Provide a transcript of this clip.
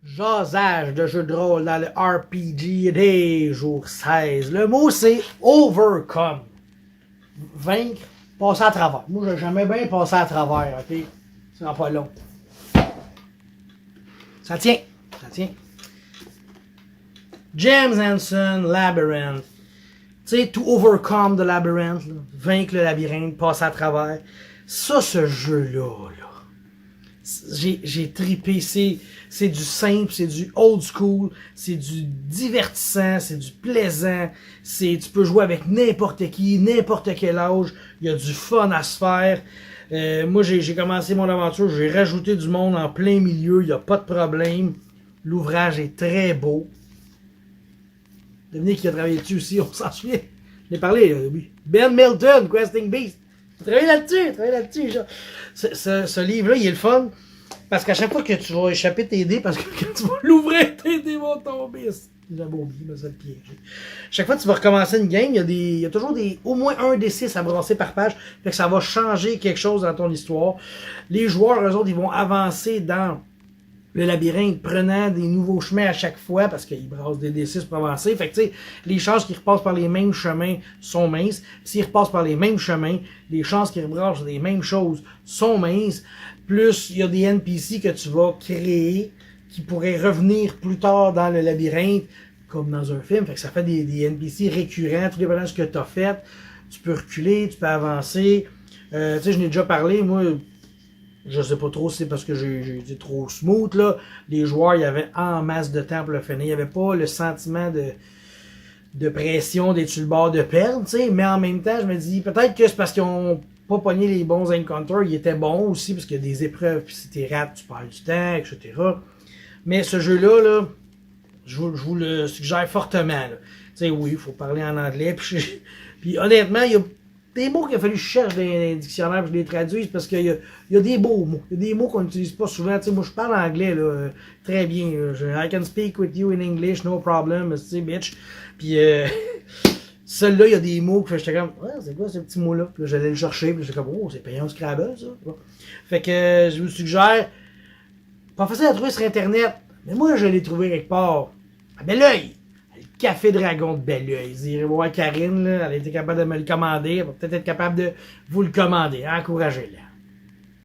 Jasage de jeu de rôle dans le RPG des jours 16. Le mot c'est overcome. Vaincre, passer à travers. Moi j'aimais bien passer à travers, ok? C'est pas long. Ça tient. Ça tient. James Hansen, Labyrinth. Tu sais, to overcome the labyrinth, là. Vaincre le labyrinthe, passer à travers. Ça, ce jeu-là, là. J'ai trippé, c'est du simple, c'est du old school, c'est du divertissant, c'est du plaisant, tu peux jouer avec n'importe qui, n'importe quel âge, il y a du fun à se faire. Moi j'ai commencé mon aventure, j'ai rajouté du monde en plein milieu, il n'y a pas de problème. L'ouvrage est très beau. Devinez qui a travaillé dessus aussi, on s'en souvient. Je l'ai parlé, oui. Ben Milton, Questing Beast. Travailler là-dessus. Ce livre-là, il est le fun. Parce qu'à chaque fois que tu vas échapper tes dés, parce que quand tu vas l'ouvrir, tes dés vont tomber. J'avais oublié, mais ça le piège. Chaque fois que tu vas recommencer une game, il y a toujours au moins un des 6 à brasser par page. Fait que ça va changer quelque chose dans ton histoire. Les joueurs, eux autres, ils vont avancer dans le labyrinthe, prenant des nouveaux chemins à chaque fois, parce qu'ils brassent des D6 pour avancer. Fait que, tu sais, les chances qu'ils repassent par les mêmes chemins sont minces. S'ils repassent par les mêmes chemins, les chances qu'ils rebrassent des mêmes choses sont minces. Plus, il y a des NPC que tu vas créer, qui pourraient revenir plus tard dans le labyrinthe, comme dans un film. Fait que ça fait des NPC récurrents, tout dépendant de ce que tu as fait. Tu peux reculer, tu peux avancer. Tu sais, je n'ai déjà parlé, moi, je sais pas trop si c'est parce que j'ai été trop smooth, là. Les joueurs, il y avait en masse de temps pour le finir. Il n'y avait pas le sentiment de pression d'être sur le bord de perdre, tu sais. Mais en même temps, je me dis, peut-être que c'est parce qu'ils ont pas pogné les bons encounters. Ils étaient bons aussi, parce qu'il y a des épreuves, puis si t'es rates, tu perds du temps, etc. Mais ce jeu-là, là, je vous le suggère fortement, là. Tu sais, oui, il faut parler en anglais. Puis honnêtement, il y a des mots qu'il a fallu que je cherche dans les dictionnaires, je les traduise, parce qu'il y a des beaux mots. Il y a des mots qu'on n'utilise pas souvent. Tu sais, moi, je parle anglais, là, très bien. I can speak with you in English, no problem, tu sais, bitch. Puis, celui-là, il y a des mots que j'étais comme, ouais, c'est quoi ce petit mot-là? Puis là, j'allais le chercher, puis j'étais comme, oh, c'est payant au Scrabble, ça. Bon. Fait que, je vous suggère, pas facile à trouver sur Internet, mais moi, je l'ai trouvé quelque part. À Belleuil. Café Dragon de Belleuil. Vous irez voir Karine, là, elle a été capable de me le commander. Elle va peut-être être capable de vous le commander. Encouragez-la.